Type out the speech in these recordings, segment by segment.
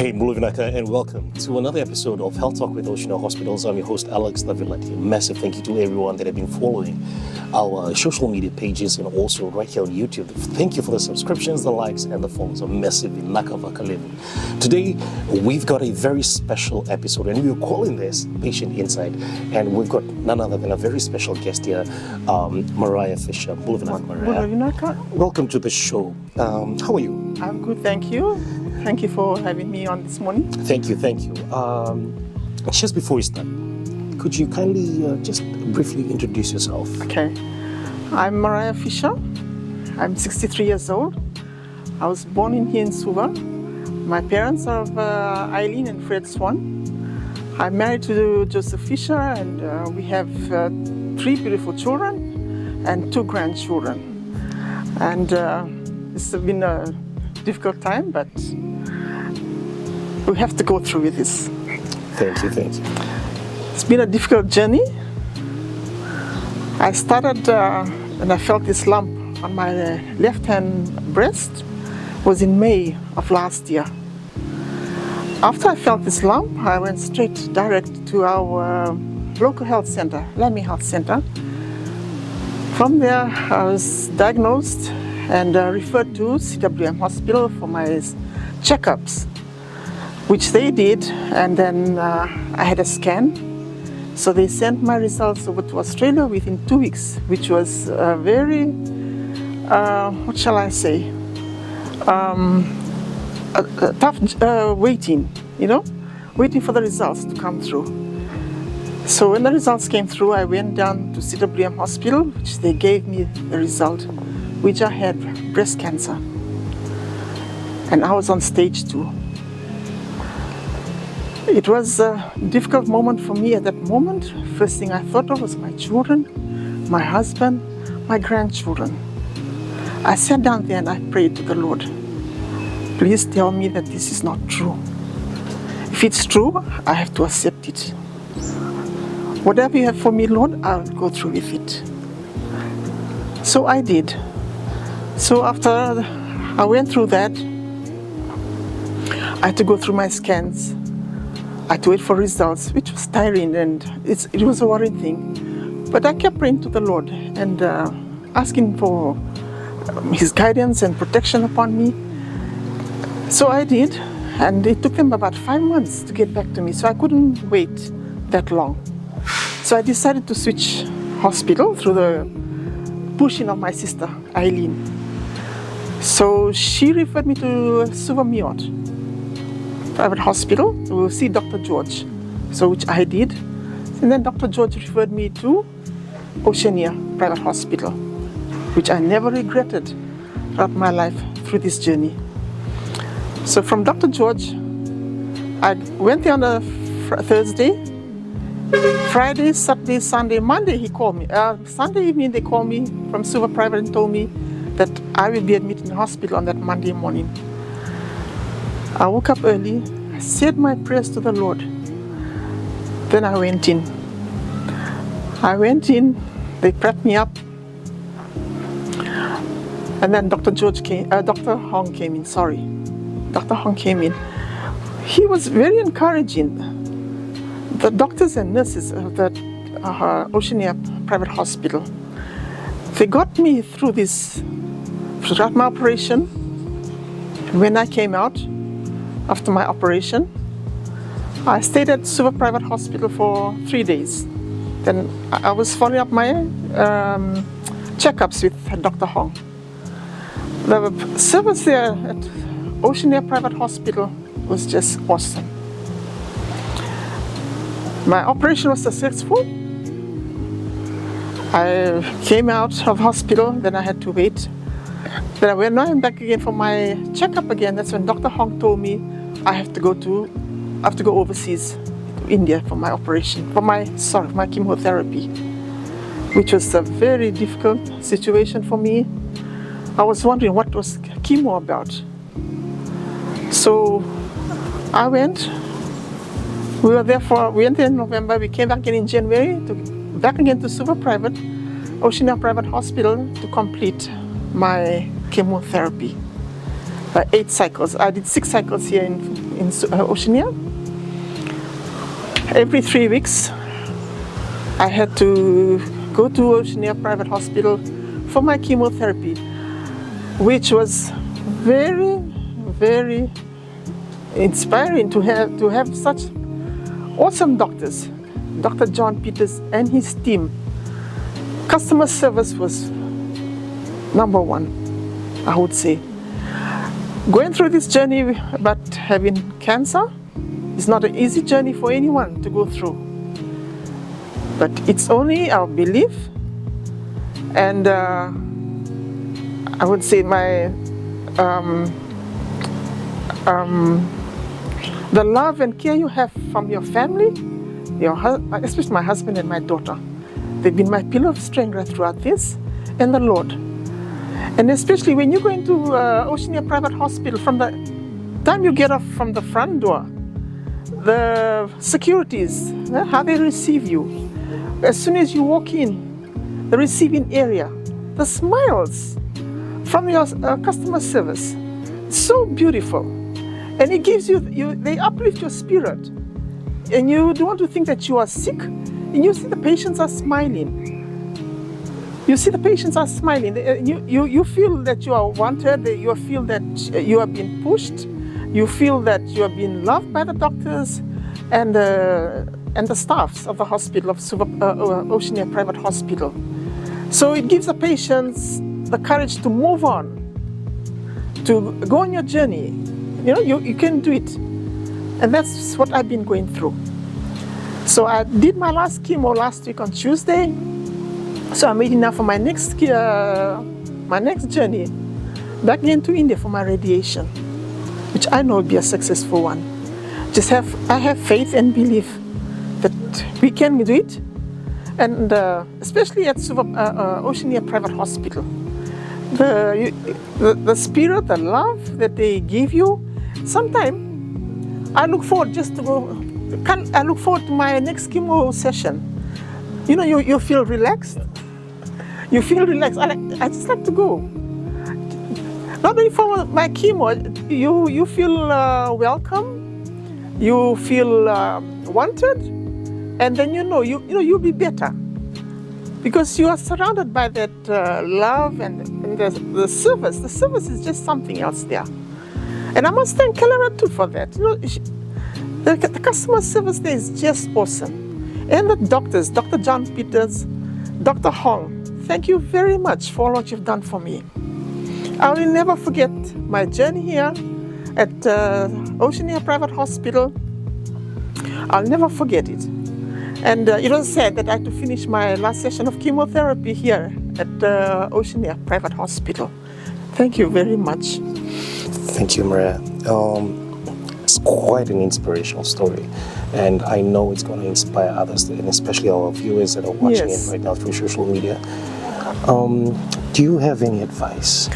Hey, Muluvinaka, and welcome to another episode of Health Talk with Oceania Hospitals. I'm your host, Alex Lavilati. A massive thank you to everyone that have been following our social media pages and also right here on YouTube. Thank you for the subscriptions, the likes, and the follows. A massive Nakavaka level. Today, we've got a very special episode, and we're calling this Patient Insight. And we've got none other than a very special guest here, Maraya Fisher. Maraya. Welcome to the show. How are you? I'm good, thank you. Thank you for having me on this morning. Thank you. Just before we start, could you kindly just briefly introduce yourself? Okay. I'm Maraya Fisher. I'm 63 years old. I was born here in Suva. My parents are Eileen and Fred Swan. I'm married to Joseph Fisher, and we have 3 beautiful children and 2 grandchildren. And this has been a difficult time, but we have to go through with this. Thank you. It's been a difficult journey. I started and I felt this lump on my left-hand breast. It was in May of last year. After I felt this lump, I went direct to our local health center, Lamy Health Center. From there, I was diagnosed and referred to CWM Hospital for my checkups, which they did, and then I had a scan. So they sent my results over to Australia within 2 weeks, which was very, what shall I say, a tough waiting, waiting for the results to come through. So when the results came through, I went down to CWM Hospital, which they gave me the result, which I had breast cancer. And I was on stage 2. It was a difficult moment for me at that moment. First thing I thought of was my children, my husband, my grandchildren. I sat down there and I prayed to the Lord. Please tell me that this is not true. If it's true, I have to accept it. Whatever you have for me, Lord, I'll go through with it. So I did. So after I went through that, I had to go through my scans. I had to wait for results, which was tiring, and it was a worrying thing. But I kept praying to the Lord and asking for His guidance and protection upon me. So I did, and it took them about 5 months to get back to me, so I couldn't wait that long. So I decided to switch hospital through the pushing of my sister, Eileen. So she referred me to Suva Private Hospital to see Dr. George, so which I did. And then Dr. George referred me to Oceania Private Hospital, which I never regretted throughout my life through this journey. So from Dr. George, I went there on a Thursday. Friday, Saturday, Sunday, Monday he called me. Sunday evening they called me from Suva Private and told me that I will be admitted in the hospital on that Monday morning. I woke up early, I said my prayers to the Lord. Then I went in. They prepped me up. And then Dr. Hong came in. Dr. Hong came in. He was very encouraging. The doctors and nurses of that Oceania Private Hospital, they got me through throughout my operation. When I came out, after my operation, I stayed at Suva Private Hospital for 3 days. Then I was following up my checkups with Dr. Hong. The service there at Oceania Private Hospital was just awesome. My operation was successful. I came out of hospital, then I had to wait. Then when I went back again for my checkup again, that's when Dr. Hong told me I have to go overseas to India for my operation, for my chemotherapy, which was a very difficult situation for me. I was wondering what was chemo about. So I went. We went there in November. We came back again in January, back again to Oceania Private Hospital to complete my chemotherapy. 8 cycles. I did 6 cycles here in in Oceania. Every 3 weeks, I had to go to Oceania Private Hospital for my chemotherapy, which was very, very inspiring to have such awesome doctors. Dr. John Peters and his team. Customer service was number one, I would say. Going through this journey about having cancer is not an easy journey for anyone to go through. But it's only our belief, and I would say the love and care you have from your family, especially my husband and my daughter. They've been my pillar of strength right throughout this, and the Lord. And especially when you go into Oceania Private Hospital, from the time you get off from the front door, the securities, how they receive you. As soon as you walk in, the receiving area, the smiles from your customer service, so beautiful. And it gives you, they uplift your spirit. And you don't want to think that you are sick, and you see the patients are smiling. You see the patients are smiling. You feel that you are wanted. You feel that you are being pushed. You feel that you are being loved by the doctors and the staffs of the hospital, of Oceania Private Hospital. So it gives the patients the courage to move on, to go on your journey. You know, you can do it. And that's what I've been going through. So I did my last chemo last week on Tuesday. So I'm waiting now for my next journey back into India for my radiation, which I know will be a successful one. I have faith and belief that we can do it, and especially at Oceania Private Hospital, the spirit, the love that they give you. Sometimes I look forward I look forward to my next chemo session. You know, you feel relaxed. You feel relaxed. I just like to go. Not only for my chemo, you feel welcome. You feel wanted, and then you'll be better because you are surrounded by that love and the service. The service is just something else there, and I must thank Kelera too for that. You know, the customer service there is just awesome. And the doctors, Dr. John Peters, Dr. Hong, thank you very much for all what you've done for me. I will never forget my journey here at Oceania Private Hospital. I'll never forget it. And it was sad that I had to finish my last session of chemotherapy here at Oceania Private Hospital. Thank you very much. Thank you, Maraya. It's quite an inspirational story, and I know it's going to inspire others, and especially our viewers that are watching it right now through social media. Do you have any advice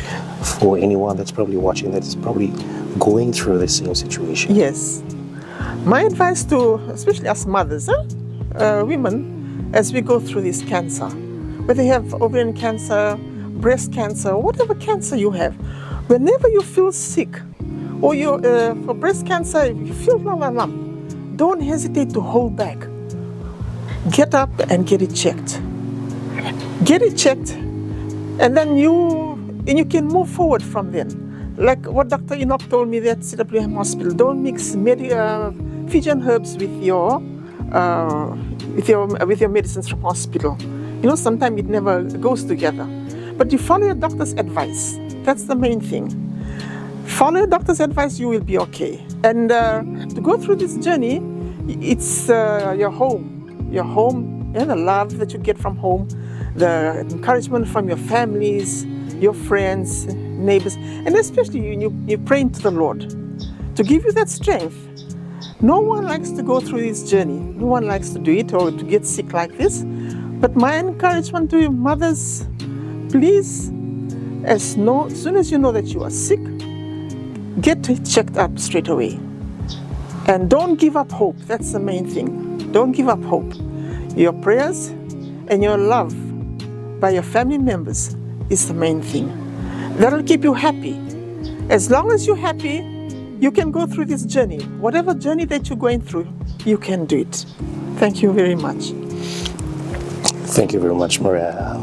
for anyone that's probably watching that is probably going through the same situation? Yes. My advice to, especially us mothers, women, as we go through this cancer, whether you have ovarian cancer, breast cancer, whatever cancer you have, whenever you feel sick, or for breast cancer, if you feel a lump, don't hesitate to hold back. Get up and get it checked. Get it checked, and then you can move forward from then. Like what Dr. Enoch told me at CWM Hospital, don't mix Fijian herbs with your medicines from hospital. You know, sometimes it never goes together. But you follow your doctor's advice. That's the main thing. Follow your doctor's advice, you will be okay. And to go through this journey, it's your home, and the love that you get from home, the encouragement from your families, your friends, neighbors, and especially you praying to the Lord to give you that strength. No one likes to go through this journey. No one likes to do it or to get sick like this. But my encouragement to you mothers, please, as soon as you know that you are sick, get checked up straight away. And don't give up hope. That's the main thing. Don't give up hope. Your prayers and your love by your family members is the main thing. That'll keep you happy. As long as you're happy, you can go through this journey. Whatever journey that you're going through, you can do it. Thank you very much. Thank you very much, Maraya.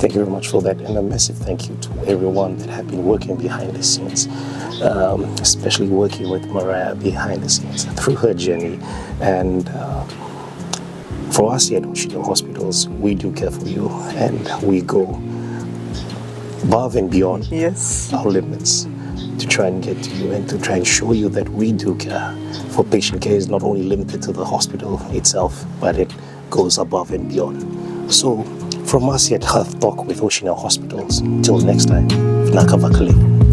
Thank you very much for that, and a massive thank you to everyone that have been working behind the scenes, especially working with Maraya behind the scenes through her journey. And for us here at Oceania Hospitals, we do care for you, and we go above and beyond our limits to try and get to you and to try and show you that we do care. For patient care is not only limited to the hospital itself, but it goes above and beyond. So, from us here at Health Talk with Oceania Hospitals, till next time,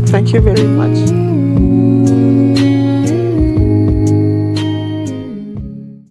Thank you very much.